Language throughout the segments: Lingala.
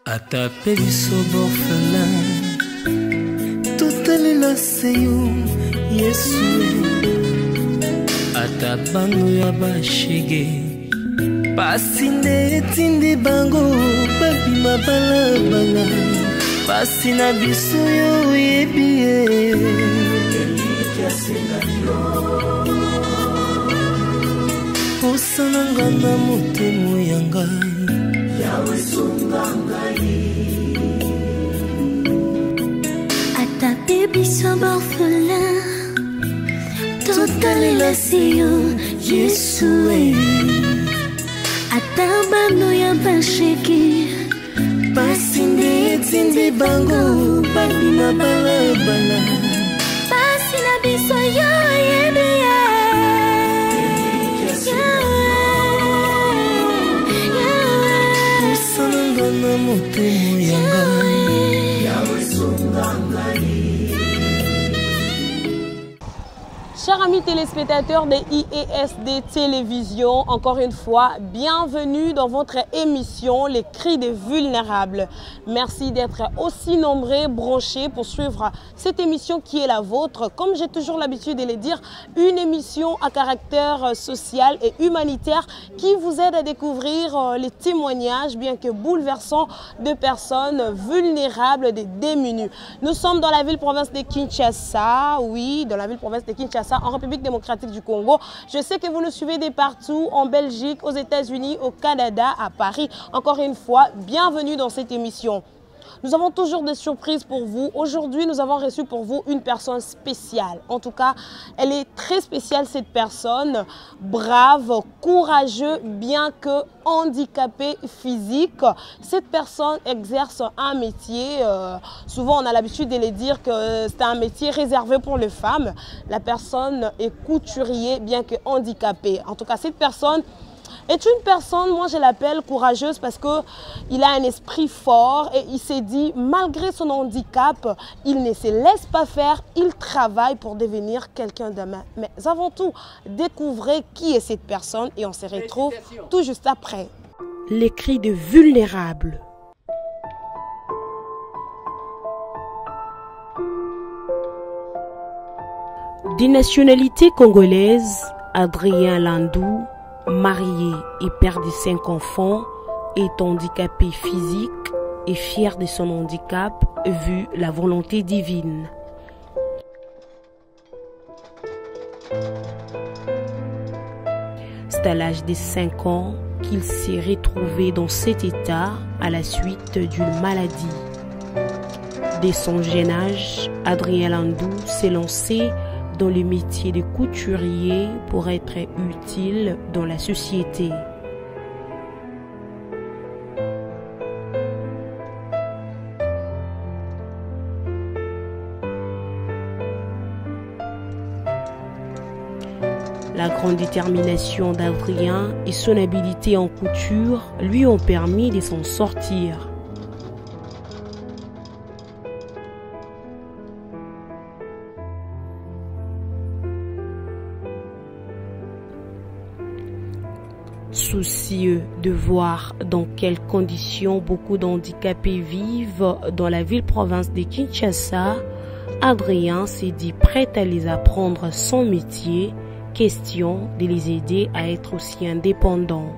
Atape biso borfelin totalela seyo Yesu atabano ya bashege pasi nde etindi bango babima balabala pasi na biso yo yebi ye osananga na motemo ya ngai yawe sunga ngai atape biso borfelin totalela seyo Yesu atabano ya basheki pasi nde etindi bango babima balabala pasi na biso yo yebi ye osananga na motemo ya ngai yawe sunga ngai. Chers amis téléspectateurs de IESD Télévision, encore une fois, bienvenue dans votre émission Les Cris des Vulnérables. Merci d'être aussi nombreux, branchés pour suivre cette émission qui est la vôtre. Comme j'ai toujours l'habitude de le dire, une émission à caractère social et humanitaire qui vous aide à découvrir les témoignages, bien que bouleversants, de personnes vulnérables, des démunis. Nous sommes dans la ville-province de Kinshasa, oui, dans la ville-province de Kinshasa, en République démocratique du Congo. Je sais que vous nous suivez de partout, en Belgique, aux États-Unis, au Canada, à Paris. Encore une fois, bienvenue dans cette émission. Nous avons toujours des surprises pour vous. Aujourd'hui, nous avons reçu pour vous une personne spéciale. En tout cas, elle est très spéciale, cette personne. Brave, courageuse, bien que handicapée physique. Cette personne exerce un métier. Souvent, on a l'habitude de le dire que c'est un métier réservé pour les femmes. La personne est couturier, bien que handicapée. En tout cas, cette personne est une personne, moi je l'appelle courageuse parce qu'il a un esprit fort et il s'est dit, malgré son handicap, il ne se laisse pas faire, il travaille pour devenir quelqu'un demain. Mais avant tout, découvrez qui est cette personne et on se retrouve tout juste après. Les cris de vulnérables. Des nationalités congolaises, Adrien Landou, marié et père de 5 enfants, est handicapé physique et fier de son handicap vu la volonté divine. C'est à l'âge de 5 ans qu'il s'est retrouvé dans cet état à la suite d'une maladie. Dès son jeune âge, Adrien Landou s'est lancé dans le métier de couturier pour être utile dans la société. La grande détermination d'Adrien et son habileté en couture lui ont permis de s'en sortir. Soucieux de voir dans quelles conditions beaucoup d'handicapés vivent dans la ville-province de Kinshasa, Adrien s'est dit prêt à les apprendre son métier, question de les aider à être aussi indépendants.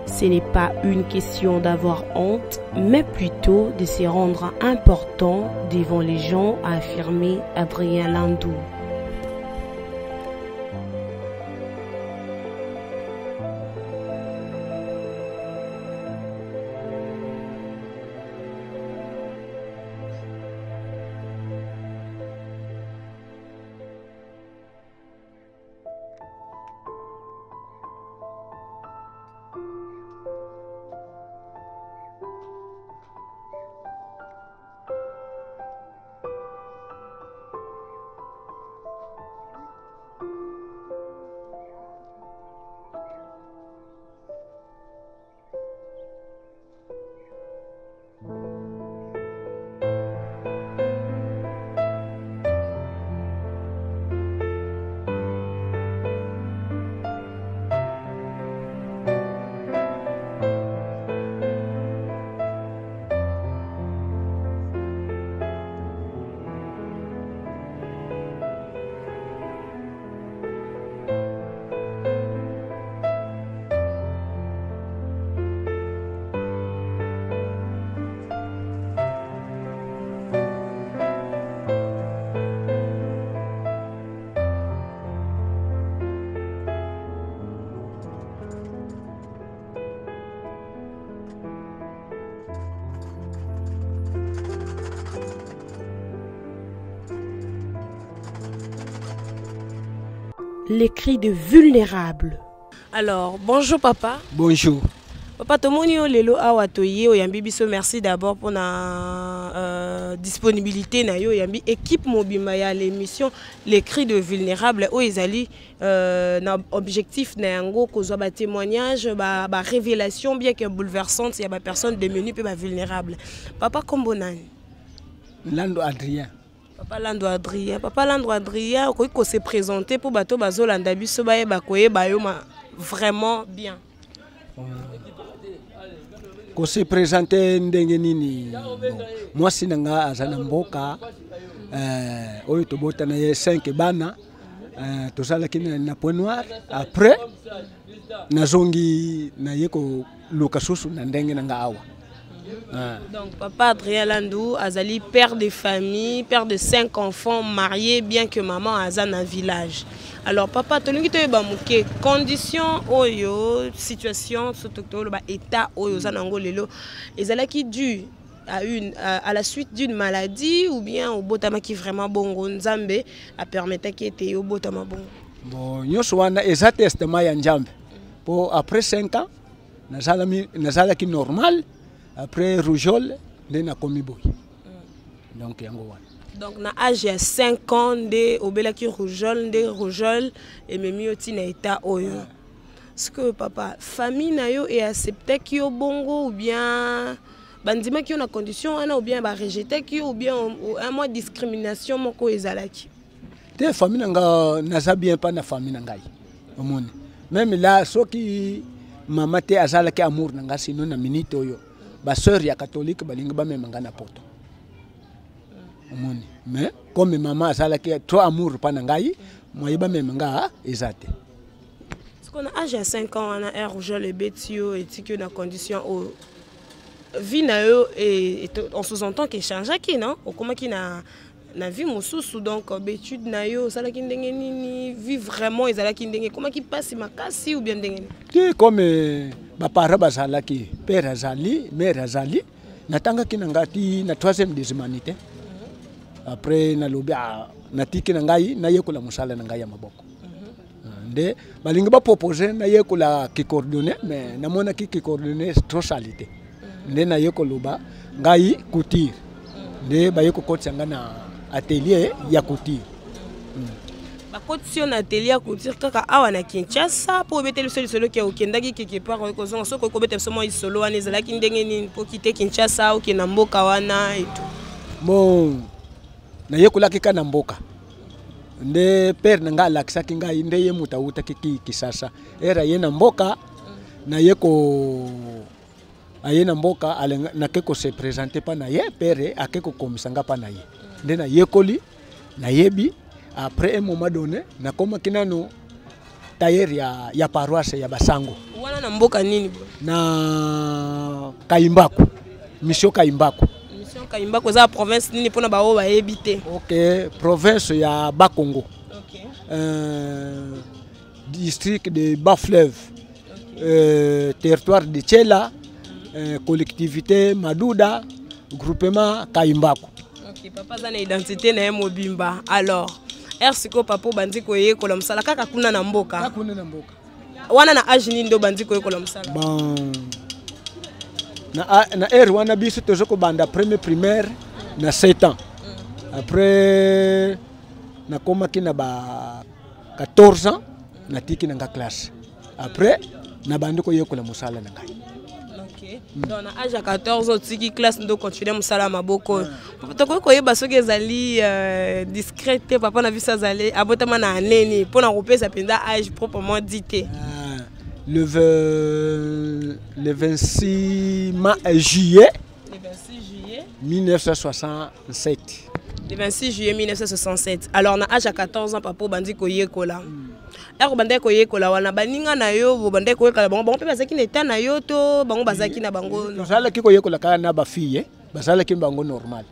Ce n'est pas une question d'avoir honte, mais plutôt de se rendre important devant les gens, a affirmé Adrien Landou. les cris de vulnérables. Alors, bonjour papa. Bonjour. Papa, tomoni o lelo awa toye oyambi biso, merci d'abord pour la disponibilité na yo yambi équipe mobimba ya l'émission Les Cris de Vulnérables o ezali na objectif na yango kozwa ba témoignage ba révélation bien que bouleversante ya ba personne démunie pe ba vulnérable. Papa kombo nani? Lando Adrien. Papa Lando Adrien. Papa Lando Adrien ko se présenter pour bato bazolanda biso ba yeba koyeba yo vraiment bien. Ko se présenter ndenge nini moi sinanga azana mboka oyo tobota na 5 bana tosala kina na Point Noir après nazongi na yeko luka susu na ndenge nanga awa. Donc papa Adrien Landou azali père de famille, père de 5 enfants mariés bien que maman azana village. Alors papa tolingi to yeba muke condition oyo situation surtout le état oyo zanango lelo ezalaki dû à la suite d'une maladie ou bien au botama qui vraiment bongo nzambe a permettre qui était au botama bongo. Bon nyoso wana eza testament ya Nzambe. Pour après 5 ans nazala ki normal après rougeole ndena komi boy. Donc yango wana. Donc na âge ya 5 ans de obelaki rougeole et memi oti na état oyo. Est-ce que papa famille na yo et accepté ki yo bongo ou bien bandima ki yo na condition ana ou bien ba rejeté ki ou bien un mois discrimination moko ezalaki? Te famille nga naza bien pas na famille ngai. Omoni. Même là soki mama te azalaki amour nanga sino na minute oyo. Ba sœur ya catholique balinga ba memanga na poto. Mais comme maman a trop amour pour ngai, moi iba memanga ezate. Parce qu'on a âge à 5 ans, on a un rouge le bétio et que na condition au vie na yo et on sous-entend qu'il change qui non? Ou comment qui na vie mususu donc bétude na yo ça la ki ndenge ni vie vraiment ezala ki ndenge comment qui passe makasi ou bien ndenge ni? Ti comme ba para bazala ki père azali, mère azali, natanga ki nangati na 3e des humanités. Après na lobia na tiki na ngai na yekola musala na ngai ya maboko. Nde balinga ba proposer na yekola ki coordonner mais na mona ki coordonner trop salité. Nde na yekoloba ngai couture. Nde ba yeko kotsanga na atelier ya couture. Ba kotsio na atelier ya couture kaka awa na Kinshasa pour betele solo ki okendaki quelque part ko zonga soko ko betele somo isolo wana ezala ki ndenge nini pour quitter Kinshasa ou ki na mboka wana et tout. Bon na yekola kika na mboka nde père nanga lakisaki ngai nde ye mutauta kiki kisasa era ye na mboka na yeko ayena mboka na keko se présenter pa na ye père akeko komisanga pa na ye nde na yekoli na yebi après un moment donné na koma kinano tailleur ya paroisse ya Basango wana na mboka nini na Kaimbaku mission Kaimbaku. Kaimbaku za province nini pona ba o ba ebité. OK, province ya Bakongo. OK. District de Bas-Fleuve. OK. Territoire de Tchela, collectivité Madouda, groupement Kaimbaku. OK, papa za na identité na mobimba. Alors, ersiko papa bandi ko ye ko lomsala kaka kuna na mboka. Kaka kuna na mboka. Wana na age nini ndo bandi ko ye ko lomsala. Bon. Na wana biso tozoko banda premier primaire na 7 ans. Après na koma ki na ba 14 ans na tiki na classe. Après na bandi ko yekola musala na ngai. OK. Donc na âge à 14 ans tiki classe ndo continuer musala maboko. Papa ko yeba soki ezali discrète papa na visa zali abotama na neni pona kopesa penda âge proprement dit. Le 26 juillet 1967. Le 26 juillet 1967. Alors na âge à 14 ans papa bandi ko yekola. Ero bandi ko yekola wana baninga na yo bandi ko yekola bango pe bazaki na état na yo to bango bazaki na bango. Bazala ki ko yekola ka na ba fille, bazala ki bango normal.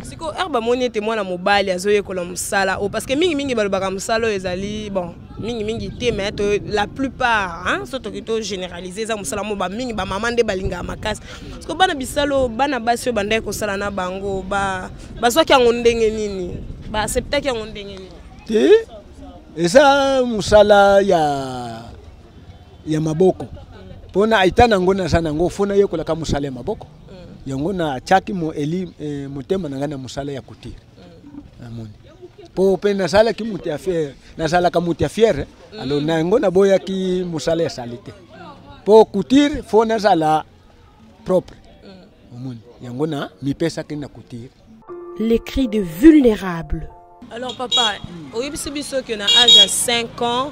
Siko erba moni te mwana mobali azoye kola musala o parce que mingi balobaka musala ezali bon mingi te mais la plupart hein surtout que to généraliser za musala mo ba mingi ba maman nde balinga makasi parce que bana bisalo bana basio banda ko sala na bango ba soki yango ndenge nini ba accepta ki yango ndenge nini te eza musala ya maboko pona aitana ngona sana ngo fona yekola ka musala ya maboko yango na chaki mo eli mutema nangana musala ya kutira amoni po pe na sala ki muti affaire na sala ka muti affaire alors na ngona boya ki musala ya salite po kutir fona sala propre amoni yango na mi pesa kina kutir. Les cris de vulnérables. Alors papa, au biso que na âge à 5 ans,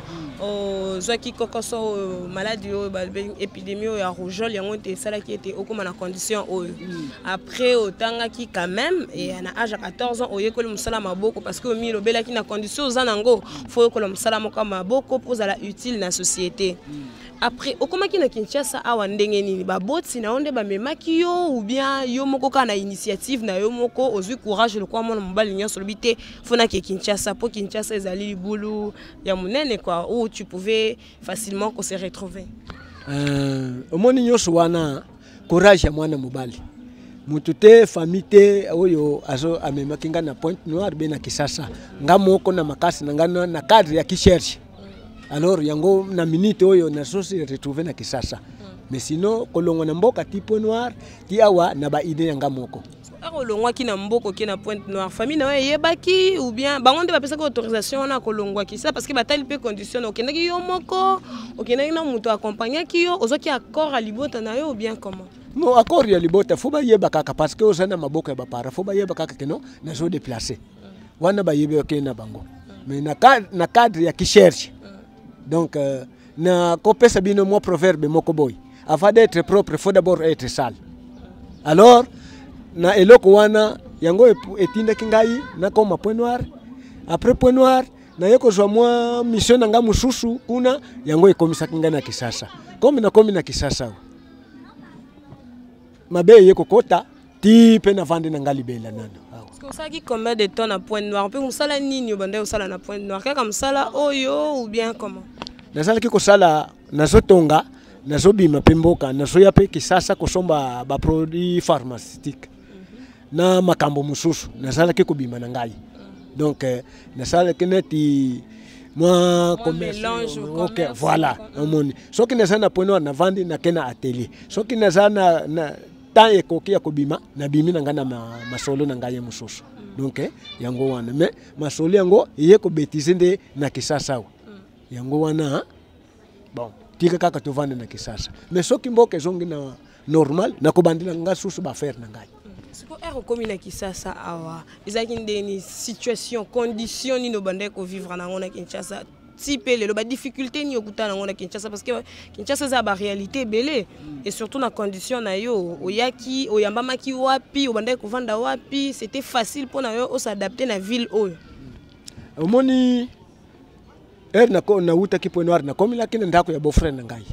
qui kokoso maladie épidémie ya rougeole yango te sala qui était au comme na condition après otanga qui quand même et na âge à 14 ans oye ko le musala maboko parce que mi lobela qui na condition zanango faut ko le musala maboko pour la utile na société. Après okomaki na Kinshasa awa ndenge nini baboti na onde ba memaki yo ou bien yo moko ka na initiative na yo moko ozui courage le kwa mona mobali nyonso lobité fona ke Kinshasa po Kinshasa ezali libulu ya munene quoi où tu pouvais facilement se retrouver. Omoni nyonso wana courage ya mwana mobali mutute famille oyo azo amemaki nga na Pointe Noire be na Kisasa nga moko na makasi na na cadre ya kisherche. Alors yango na minute oyo na so se retrouver na Kisasa mais sinon kolongo na mboka ti Pointe Noire ti awa na ba idée yanga moko kolongwa ki na mboko ki na Pointe Noire famille na yebaki ou bien bangonde ba pesa ko autorisation na kolongwa ki ça parce que batali pe condition okendaki yo moko okendaki na muto accompagner ki yo ozoki accord à libota na yo ou bien comment? Non accord ya libota faut ba yeba kaka parce que ozana maboko ya bapara faut ba yeba kaka keno na zo déplacer wana ba yebe ok na bango mais na cadre ya kisherche. Donc, na kopesa bino mo proverbe moko boy. Avant d'être propre, il faut d'abord être sale. Alors, na eloko wana yango etinda kingai na koma Pointe Noire. Après Pointe Noire, na yeko zwa mwa mission nga mususu kuna yango ekomisa kinga na Kisasa. Komi na Kisasa. Mabe yeko kota ti pe na vande na ngalibela nano. Ça qui combien de temps à Pointe Noire? On peut musala nini au bande musala na Pointe Noire? Comme musala oyo ou bien comment? Nasala ki kosala nazotonga nazobima pemboka nazoya pe Kisasa kosomba ba produits pharmaceutiques na makambo mususu nasala ki kobima na ngai. Donc nasala ki neti moi mélange OK voilà amoni. Soki nasala na Pointe Noire na vandi na kena atelier. Soki nasala na tant ekoki ya kobima na bimi na ngana masolo na ngai mususu. Donc yango wana mais masolo yango ye ko bêtiser nde na Kisasa yango wana bon tika kaka to vande na Kisasa mais soki mboke zongi na normal na kobandila nga susu ba faire na ngai siko ero komi na Kisasa awa ezaki ndeni situation condition ni no bande ko vivre na ngona Kinshasa type le ba difficulté ni okuta na ngona Kinshasa parce que Kinshasa za ba réalité belé et surtout na condition na yo oyaki oyambamaki wapi obande ko vanda wapi c'était facile pour na yo o s'adapter na ville oyo omoni na uta ki Pointe Noire na komi lakini ndako ya beau-frère na ngai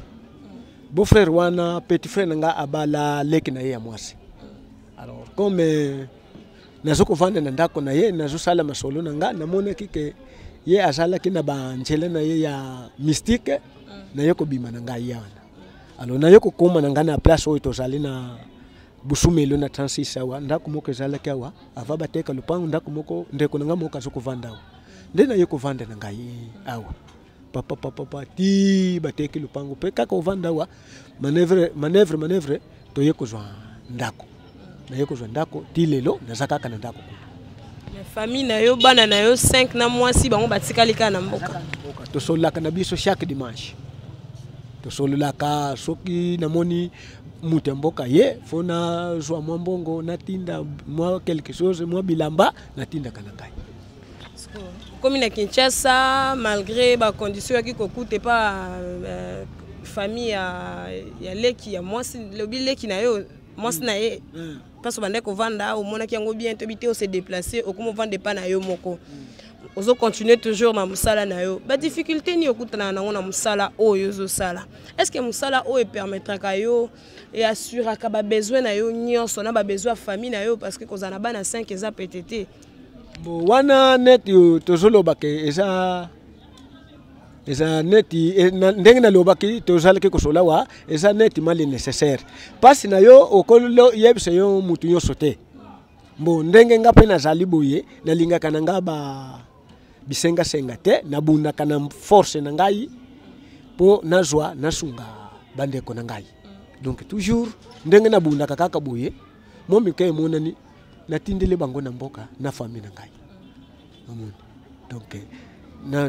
beau-frère wana petit frère na nga abala leki na ye ya mwasi alors comme nazoko vanda na ndako na ye nazo sala masolo na nga na mona kike ye azala kina ba njela na ye ya mystique na yeko bima na ngai yana alors na yeko koma na nga na place oyo tozali na busumelo na 36 awa ndako moko ezala kawa ava bateka lupango ndako moko ndeko na nga moko azoko vanda ndena yeko vanda na ngai awa papa ti bateki lupango pe kaka ovanda awa manevre to yeko zwa ndako na yeko zwa ndako ti lelo na zakaka na ndako famille na yo bana na yo 5 na mwasi bango batikalika na mboka to solaka na biso chaque dimanche to solaka soki na moni mutu mboka ye fona zwa mbongo na tinda moi quelque chose moi bilamba na tinda kana ngai comme na Kinshasa malgré ba condition qui kokute pas famille ya leki ya mwasi lobi leki na yo mwasi na ye parce que bandeko vanda au mona ki yango bien to bité o se déplacer au comme vendre pas na yo moko ozo continuer toujours na musala na yo ba difficulté ni okutana na ngona musala oyo zo sala est-ce que musala oyo permettra ka yo et assure ka ba besoin na yo nyonso na ba besoin famille na yo parce que kozana bana 5 eza PTT bo wana net yo tozoloba ke eza neti ndenge na lobaki tozala ke kosola wa eza neti mali nécessaire parce na yo okolo yebse yo mutu yo sote bon ndenge nga pe na zali boye na linga kananga bisenga senga te nabunda kana force na ngai po nazwa nasunga bandeko na ngai. Donc toujours ndenge nabunda kaka boye momi ke monani natindele bango na mboka na famille na ngai. Donc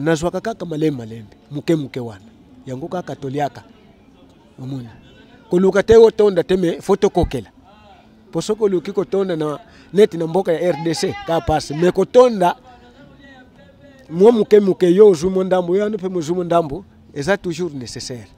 nazwa kaka malembe muke wana yango kaka toliaka. Koluka te otonda teme fotokokela posoko luki kotonda na neti na mboka ya RDC ka passe me kotonda mo muke yo zumo ndambo yo pe zumo ndambo eza toujours nécessaire.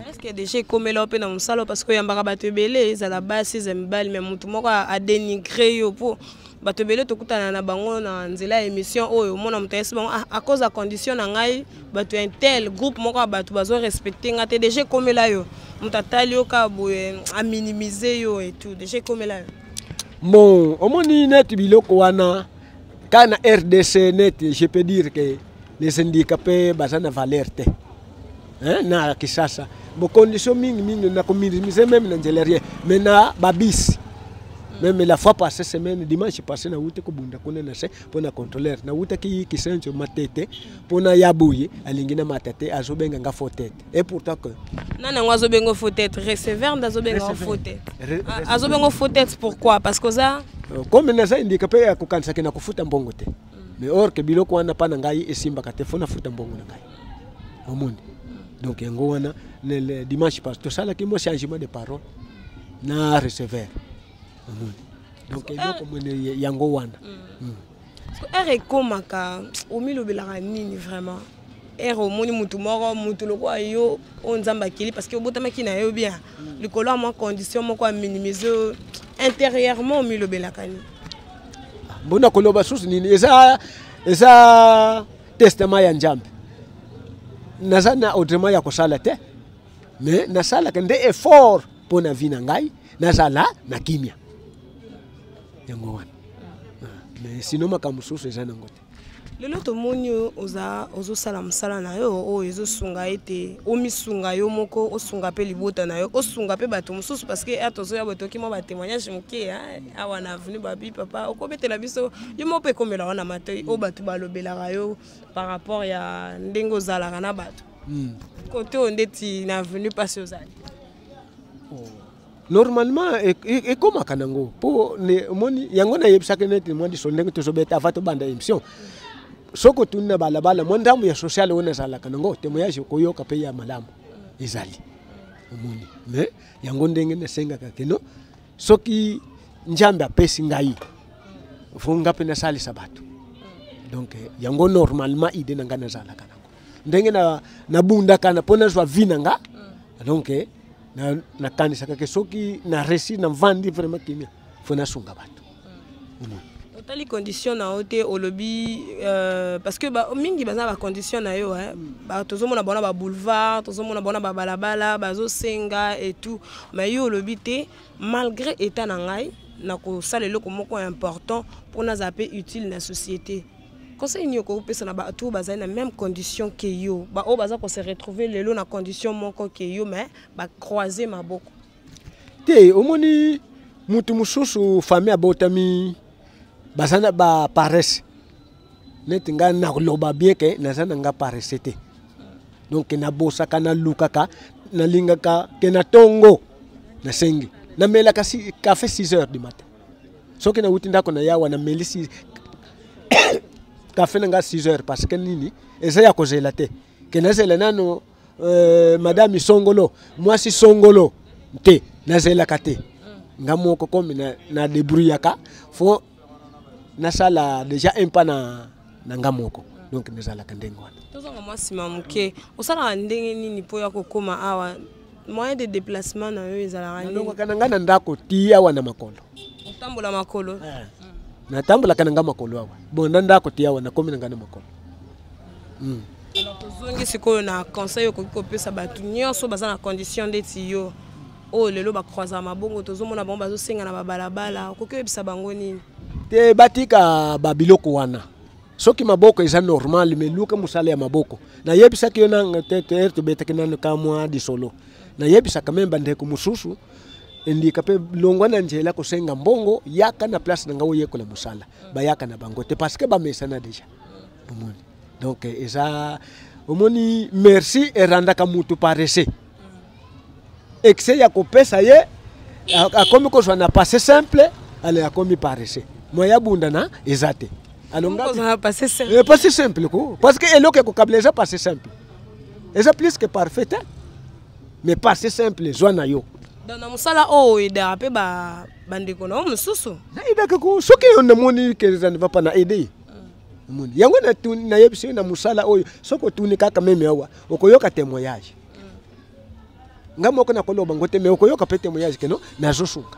Est-ce que déjà comme là pe na musalo parce que yambaka bato belé za la base zembali mais mutu moko a dénigrer yo po bato belé tokutana na bango na nzela émission oyo mona mutayesi bango à cause de condition na ngai bato un tel groupe moko bato bazo respecter ngate déjà comme là yo mutatali yo ka boye a minimiser yo et tout déjà comme là. Bon omoni net biloko wana kana RDC net je peux dire que les handicapés bazana valeur te. Na kisasa bo condition mingi na communiser même na nzelerie mais na babisi même la fois passée semaine dimanche passé na ute ko bunda kone na se pona contrôleur na ute ki kisenjo matete pona yabuye alingina matete azobenga nga fotete et pourtant que nana ngazobenga fotete receveur ndazobenga fotete azobenga fotete pourquoi parce que ça comme na ça handicapé ya kukanisa kena kufuta mbongo te mais or que biloko wana pana ngai esimba kate fona futa mbongo na ngai omundi. Donc yango wana le dimanche passé tout ça là qui mo changement de parole na receveur. Donc eloko mone yango wana. Er ekomaka omilobelaka nini vraiment er omoni mutu moko mutu loko ayo onzamba kili parce que obotamaki na yo bien likolo a mo condition moko a minimiser intérieurement omilobelaka ni bona koloba susu nini eza testament ya Nzambe. Nazana autrement ya kosala te mais nasala kende effort pona vie na ngai nazala na kimia yango wana mais sinon makamususu eza nango te. Lelo tomoni ozo sala musala na yo o ezo sunga ete omisunga yo moko osunga pe libota na yo osunga pe bato mususu parce que atozo ya bato ki mo ba témoignage muke awa na venu babi papa okobetela biso yo mo pe komela wana matoi o bato balobela yo par rapport ya ndengo zala na bato côté ondeti na venu passer aux années. Normalement et comme kanango po ne moni yango na yebisaka neti mwandi so ndenge tozobeta avato banda émission soko tunna balabala mondambo ya social wona sala kanango témoignage koyoka pe ya malamu ezali omoni mais yango ndenge na senga kakeno soki Nzambe apesi ngai funga pe na sali sabato donc yango normalement ide nanga na sala kanango ndenge na bunda kana pona zwa vinanga donc na kanisa kake soki na resi na vandi vraiment kimia fona sunga bato. Tali condition na ote olobi parce que ba mingi baza ba condition na yo ba tozomona bona ba boulevard tozomona bona ba balabala bazo senga et tout mais yo olobi te malgré état na ngai na ko salelo ko moko important pour na zaper utile na société conseil ni ko pesa na ba tout baza na même condition que yo ba o baza ko se retrouver lelo na condition moko que yo mais ba croiser maboko te omoni mutu mususu famille abotami basana ba paresse net nga na loba bien que nazana nga paresse te donc na bosa kana lukaka na lingaka ke na tongo na sengi na mela kasi café 6h du matin soki na utinda ko na yawa na melisi café nga 6h parce que nini eza ya kozela te ke nazela nano madame Songolo moi si Songolo te nazela kate nga moko comme na débrouillaka fo nasala déjà un pas na ngamoko donc nazala kandengo wana tozonga mwasi mamuke osala ndenge nini po ya kokoma awa moyen de déplacement na yo ezala ngani donc kananga na ndako tia wana makolo otambola makolo na tambola kananga makolo awa bon na ndako tia wana komi na ngana makolo alors tozongi sikoyo na conseil ko kopesa batu nyonso baza na condition d'eti yo o lelo ba croiser mabongo tozomona bango bazo senga na babalabala koki ebisa bango nini te batika babiloko wana soki maboko eza normal mais luka musala ya maboko na yebisa ki yona tete to betaka na kamwa di solo na yebisa quand bandeko mususu indika pe longwana njela ko senga mbongo yaka na place na ngawo yekola musala bayaka na bango te parce que ba mesana déjà Donc eza omoni merci erandaka mutu paresse excès ya kopesa ye akomi kozwa na passé simple ale akomi paresse moya bunda na ezate alonga passé simple ko parce que eloko ko kabla passé simple eza plus que parfait mais passé simple zwana yo dans na musala o ida pe ba bandeko na mususu na ida ko soki on na moni que ça ne va pas na aider yango na yebisi na musala oyo soko tuni kaka meme awa okoyoka témoignage ngamo ko na koloba ngote me okoyoka pe témoignage keno nazosuka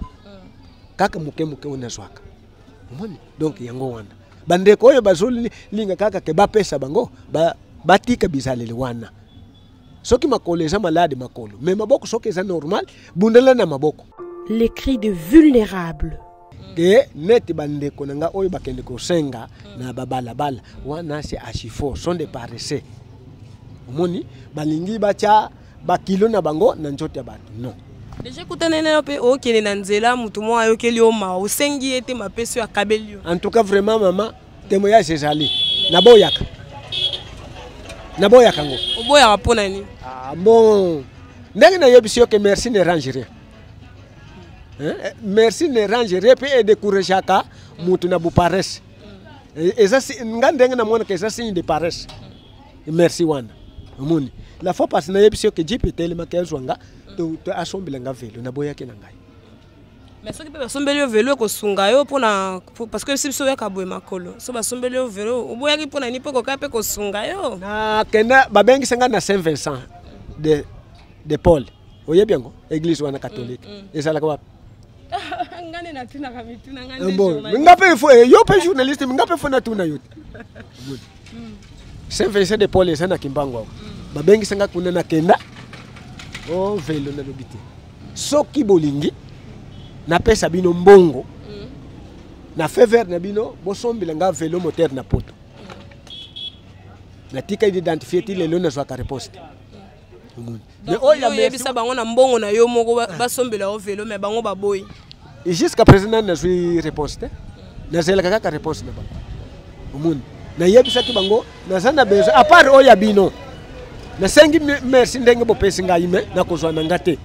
kaka muke unazwaka moni donc yango wana bandeko oyo bazoli linga kaka ke bapesa bango batika bizalele wana soki makolo eza malade makolo mais maboko soki eza normal bundela na maboko. Les cris de vulnérables. Que net bandeko nanga oyo bakende ko senga na babalabala wana c'est achifo sont des paresseux omoni balingi bacha bakilo na bango na nzoto ya bato non déjà kutanene pe okene na nzela mutu mo ayokeli o ma osengi ete mapeso ya kabelio en tout cas vraiment maman témoignage ezali naboyaka ngo oboyaka pona ni bon ndenge na yebisi yo que merci ne range rien. Merci ne range rien et décourager ka mutu na bu paresse et ça ngandenge na mona que ça signe de paresse merci wana omoni la fois passe na yebisi que jipe telema ke zwanga to asombela nga velo na boya ke na ngai mais soki pe basombeli velo ko sunga yo pona parce que sibiso ya kaboye makolo so basombeli velo oboya ki pona ni pe ko ka pe ko sunga yo na kenda babengi senga na Saint Vincent de Paul oyebiango église wana catholique ezala ka ngane na tuna kamituna ngane bon ngape fo yo pe journaliste ngape fo na tuna yote Saint Vincent de Paul eza na kimbango babengi senga kuna na kenda o velo na lobité soki bolingi na pesa bino mbongo na fever na bino bosombila nga velo moteur na poto na tika identifier ti lelo na zwa ka riposte mais oya yebisa bango na mbongo na yo moko basombela o velo mais bango baboyi jusqu'à présent na zwi riposte na zela kaka riposte na bango omoni na yebisa ki bango na zana bezo à part oya bino na sengi merci ndenge bopesi ngai me na kozwa na ngate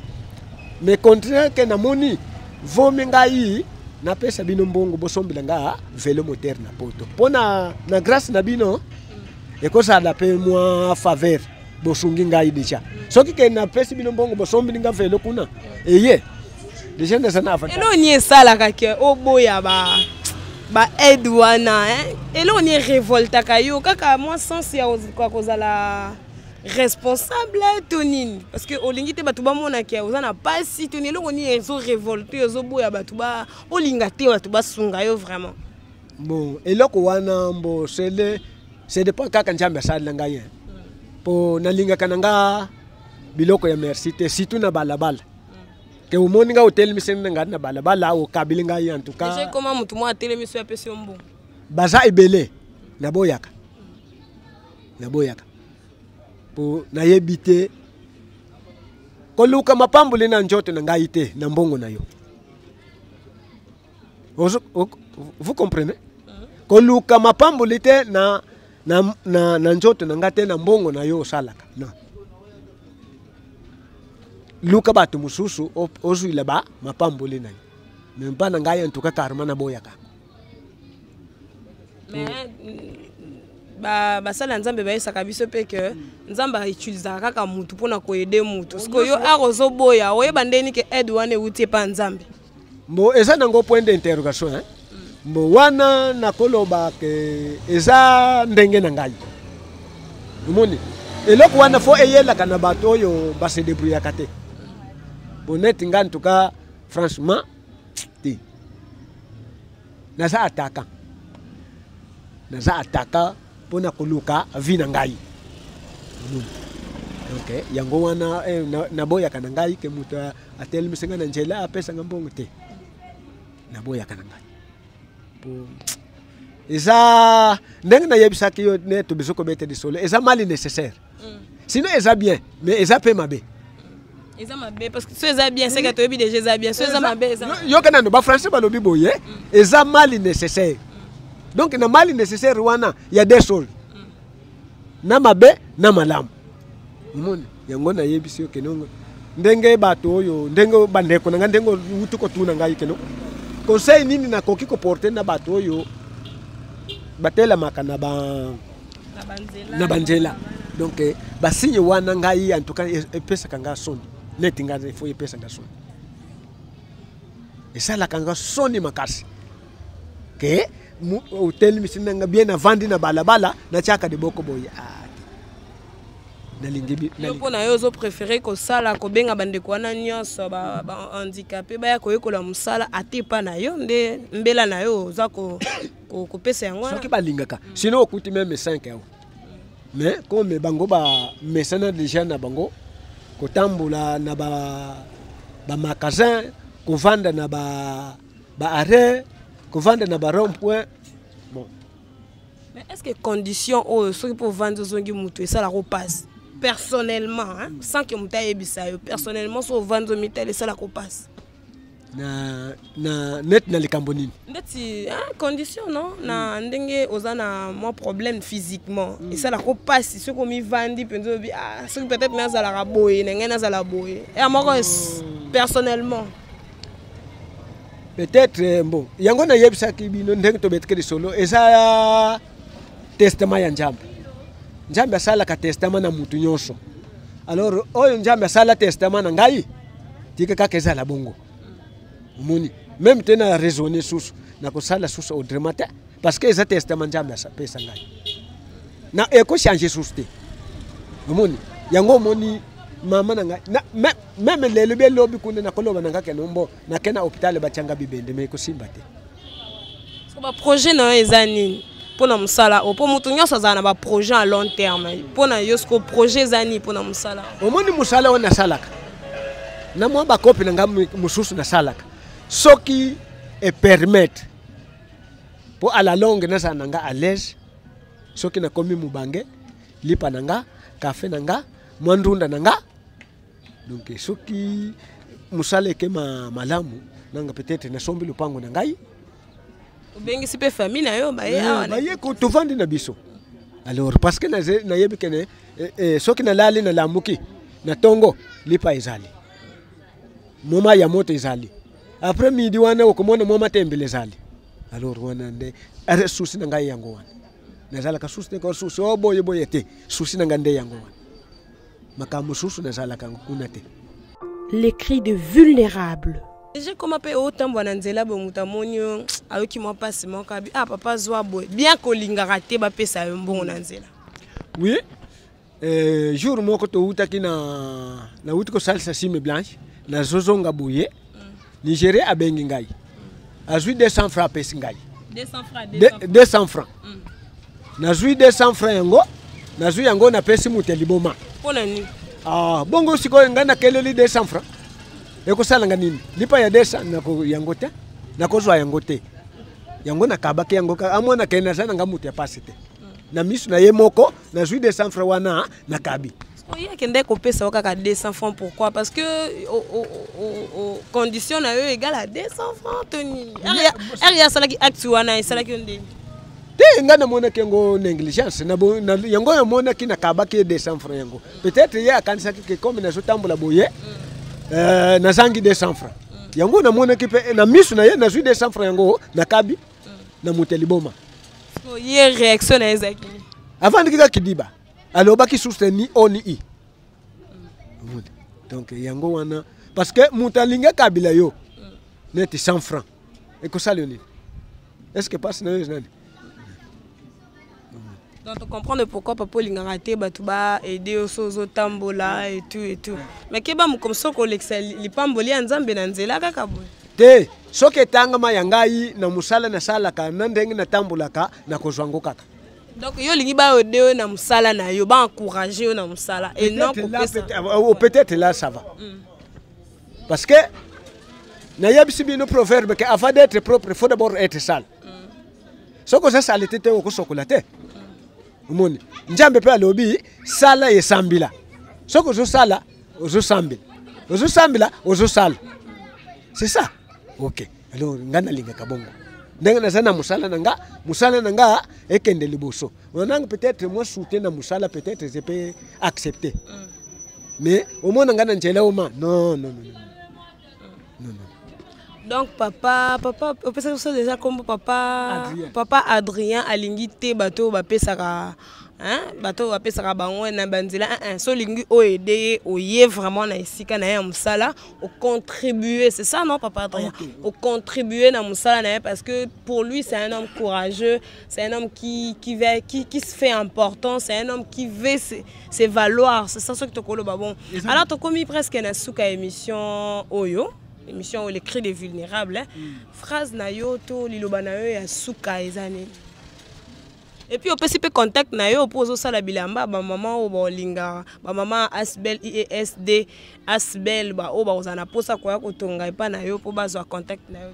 mais contraire que na moni vomi ngai na pesa bino mbongo bosombela nga velo moteur na poto pona na grâce na bino ekosa da pe moi faveur bosungi ngai deja soki ke na pesa bino mbongo bosombeli nga velo kuna eye deja na sana afa elo ni esala kake oboya ba aide wana elo ni révolte kayo kaka moi sens ya kozala responsable tonine parce que olingi te batu ba mona ke ozana pasi tonine lo ni ezo révolter ezo boya batu ba olinga te batu ba sunga yo vraiment bon eloko wana mbo c'est de pas kaka njamba sala ngai po nalinga kananga biloko ya merci te situ na balabala ke umoni nga hotel misene nga na balabala o kabili ngai en tout cas déjà comment mutu mo atele miso ya pesi ombo baza ebele na boyaka po na yebite koluka mapambule na njoto na ngai te na mbongo na yo vous comprenez koluka mapambule te na njoto na ngate na mbongo na yo salaka no luka batu mususu ozuila ba mapambule na yo mempa na ngai en tout cas karma na boyaka mais basala nzambe bayesaka biso pe ke nzambe autilisaka kaka mutu mpona koyede mutu siko yo akozoboya oyeba ndeni ke aide wana euti epa nzambe mbo eza nango point d'interrogation mbo wana nakoloba ke eza ndenge na ngai omoni eloko wana fo eyelaka na bato oyo base débrouillaka te boneti nga en tout cas franchement te naza ataka pona koluka vina ngai okay yango wana naboyaka na ngai ke mutu atelemisenga na njela apesa nga mbongo te naboyaka na ngai po eza ndenge na yebisaki yo ne to bisoko bete de solo eza mali nécessaire sinon eza bien mais eza pe mabe eza mabe parce que so eza bien c'est que to yebi déjà eza bien so eza mabe eza yo kana no ba français balobi boye eza mali nécessaire donc na mali nécessaire wana il y a des choses na mabe na malamu omoni yango na yebisi yo keno ndenge bato oyo ndenge bandeko nanga ndenge utuko tuna ngai keno conseil nini na koki ko porter na bato oyo batela makana na banzela donc basinye wana ngai en tout cas epesa kanga soni neti ngaze fo epesa kanga soni esala kanga soni makasi ke hotel misina nga bien avandi na balabala na chaka de boko boy yo pona yo zo préférer ko sala ko benga bandeko wana nyonso ba handicapé ba ya ko yekola musala atepa na yo nde mbela na yo za ko pesa yango soki balingaka sinon okuti même 5 euros mais comme bango ba mesana déjà na bango ko tambola na ba magasin ko vanda na ba arrêt ko vanda na ba rond-point bon. Mais est-ce que condition ceux pour vendre zongi mutu ça la repasse personnellement hein? Sans que muta yebisa yo personnellement so vendre mitel ça la repasse na net na likambo nini ndeti condition non na ndenge ozana mon problème physiquement et ça la repasse ce qu'on mi vandi penzo bi ce peut-être na za la raboye na ngena za la boye et amoko personnellement peut-être bon yango na yebisa ki bino ndenge to betkeli solo eza testament ya Njambe asala ka testament na mutu nyonso alors oyo Njambe asala testament na ngai tika ka keza la bongo moni même tena raisonner sous na ko sala sous au dramata parce que eza testament Njambe pesa ngai na eko changer sous te moni yango moni mama na ngai na même lelo be lobi kunde na koloba na ngake nombo na kena hôpital bachanga bibende me ko simba te so ba projet na ezani pona musala o po mutu nyonso azana ba projet à long terme pona yosko projet zani pona musala omoni musala ona salaka na mo ba kopi na ngam mususu na salaka soki et permettre pour à la longue na sana nga à l'aise soki na komi mubange lipa nanga café nanga mwandunda nanga donc soki musala ke malamu nanga peut-être na sombi lupango na ngai bengi sipe famille na yo baye ko to vandi na biso alors parce que na yebi kene soki na lali na lamuki na tongo lipa ezali moma ya moto ezali après midi wana okomona moma tembele ezali alors wana nde are susi na ngai yango wana nazala ka susi ko susi boye te susi na ngande yango wana makamu susu nazala ka kuna te. Les cris de vulnérables. J'ai comme appelé autant bonanzela bomuta monyo ayoki mo passe mon kabi papa zwa boy bien ko linga raté ba pesa yo bonanzela. Oui, jour moko to utaki na uti ko salsa cime blanche na zozonga boye Nigeria abengi ngai azui 200 francs pesi ngai 200 francs na zui 200 francs yango na zui yango na pesi muteli boma pona ni bongo siko ngana keleli 200 francs eko sala nganini lipa ya desa na ko yango te na ko zwa yango te yango na kabaki yango amona kena sana ngamuti ya pasite na misu na ye moko na zui 200 francs wana na kabi oye kende ko pesa okaka 200 francs pourquoi parce que au condition na yo égal à 200 francs toni area sala ki actu wana sala ki ndeni te ngana mona kengo négligence na yango ya mona ki na kabaki 200 francs yango peut-être ye akanisa ki comme na zo tambola boye na zangi 200 francs yango na mona ki pe na misu na ye na zui 200 francs yango na kabi na muteli boma so ye réaction na ezaki avant de kidiba aloba ki sousteni oni i donc yango wana parce que mutalinga kabila yo net 100 francs et que ça Léonie est-ce que passe na yo nani donc tu comprends pourquoi papa linga raté batuba aider osozo tambola et tout mais keba mu comme ça ko l'excel lipamboli nzambe na nzela kaka boy te soke tanga mayangai na musala na sala ka na ndenge na tambola ka na kozwango kaka. Donc yo lingi ba odeo na musala na yo ba encourager yo na musala et non peut-être là ça va. Parce que na yabisi bino proverbe que avant d'être propre il faut d'abord être sale. Soko ça sale tete ko sokola te. Umoni njambe pe alobi sala ye sambila. Soko zo sala ozo sambila. Ozo sambila ozo sala. C'est ça. OK. Alors ngana linga kabongo. ndenge naza na musala nanga ekende liboso onanga peut-être moi soutien na musala peut-être je peux accepter mais au moins nga na njela oma non. Donc papa on peut ça déjà comme papa Adrien alingi te bato ba pesaka bato ba pesaka bango na banzela so lingi o aider o yé vraiment na isika na ya musala au contribuer, c'est ça non papa Adrien? Au contribuer na musala na parce que pour lui c'est un homme courageux, c'est un homme qui se fait important, c'est un homme qui veut ses valoirs, c'est ça ce que tu kolo ba bon. Alors tu commis presque na suka émission oyo émission Les Cris des Vulnérables, phrase na yo to liloba na yo ya suka ezane. Et puis on peut sipe contact na yo pour ça la bilamba ba maman o ba linga ba maman Asbel IESD Asbel ba o ba ozana posa kwa ko tonga epa na yo po bazwa contact na yo.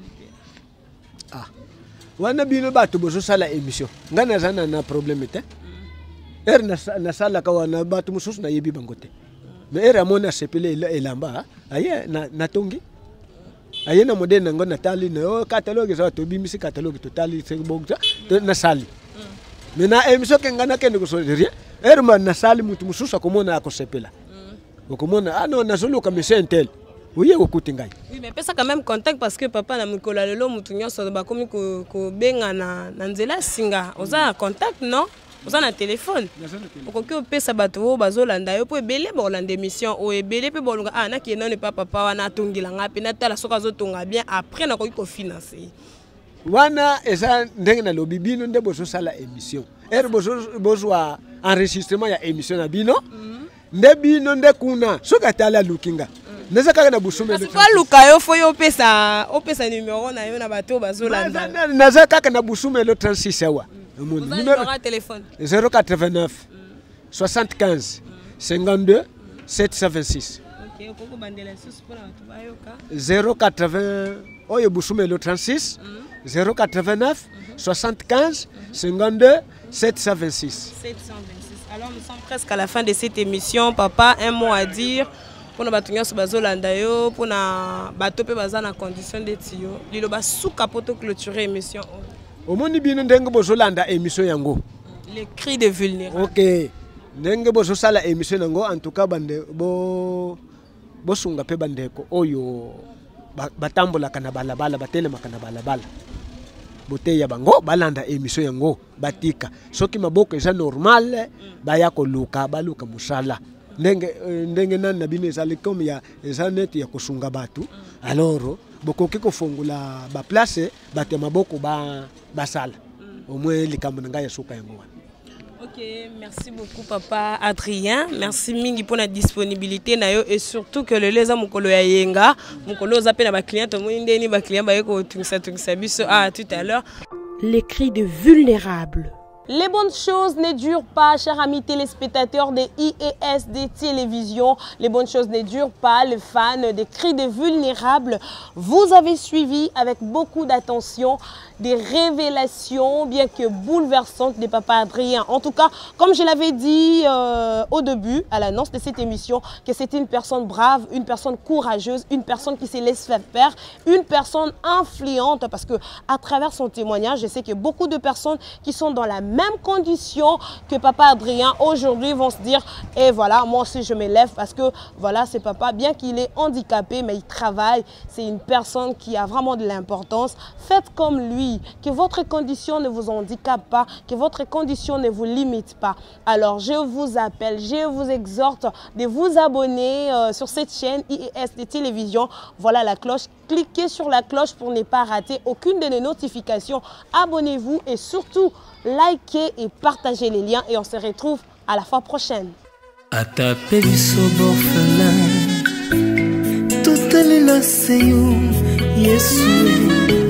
Wana bino bato bozo sala émission ngana zana na problème te na sala ka wana bato mususu na yebi bangote mais era mona sepele elamba aye na tongi aye na modèle nango natali na catalogue za to bimisi catalogue totali c'est bon na sali mais na émission ke ngana kende ko rien erma na sali mutu mususu akomona akosepela okomona non na zolo comme c'est intel oui okuti ngai. Oui mais pesa quand même contact parce que papa na mikola lelo mutu nyonso ba komi ko benga na nzela singa oza contact non oza na téléphone okoki opesa bato oyo bazolanda yo po ebele bolanda émission o ebele pe bolunga na ki non pas papa wana atongilanga pe natala soka azotonga bien après nakoki kofinancer wana eza ndenge na lobi bino nde bozosala émission bozwa enregistrement ya émission na bino nde bino nde kuna soki atala lukinga neza kaka na busumelo parce que luka yo fo yo opesa numéro na yo na bato bazolanda naza kaka na busumelo 36 awa numéro de téléphone 089 75 52 726 OK okoko bandela susu pona bayoka 080 oyo busumelo 36 089 75 52 726 Alors nous sommes presque à la fin de cette émission. Papa, un mot à dire pour nos bâtonneurs sur Bazolanda yo, pour na bateau pe baza na condition de tio. Lilo ba sous capoto clôturer émission. Au monde bino ndenge Bazolanda émission yango. Les cris de vulnérables. OK. Ndenge bozosala émission yango en tout cas bande bo sunga pe bande ko oyo batambola kana balabala batelema kana balabala. Bote ya bango balanda émission yango batika soki maboko eza normal baya ko luka baluka musala ndenge nani na bino ezali comme ya eza net ya kosunga batu alors bokoki kofungula ba place bate maboko basala au moins likambo nga ya suka yango. OK, merci beaucoup papa Adrien. Merci mingi pour la disponibilité na yo et surtout que le leza mukolo ya yenga, mukolo za pe na ba client to mwinde ni ba client ba yeko tungisa biso tout à l'heure. Les cris de vulnérables. Les bonnes choses ne durent pas, chers amis téléspectateurs des IESD Télévision. Les bonnes choses ne durent pas, les fans des cris des vulnérables. Vous avez suivi avec beaucoup d'attention des révélations, bien que bouleversantes, de papa Adrien. En tout cas, comme je l'avais dit au début, à l'annonce de cette émission, que c'était une personne brave, une personne courageuse, une personne qui se laisse faire, une personne influente. Parce que à travers son témoignage, je sais que beaucoup de personnes qui sont dans la même condition que papa Adrien aujourd'hui vont se dire et voilà, moi aussi je me lève parce que voilà, c'est papa, bien qu'il est handicapé mais il travaille, c'est une personne qui a vraiment de l'importance. Faites comme lui, que votre condition ne vous handicape pas, que votre condition ne vous limite pas. Alors je vous appelle, je vous exhorte de vous abonner sur cette chaîne IESD Télévision. Voilà la cloche, cliquez sur la cloche pour ne pas rater aucune de nos notifications. Abonnez-vous et surtout likez et partagez les liens et on se retrouve à la fois prochaine. Atape biso borfela, tout les la seyo, Yesu.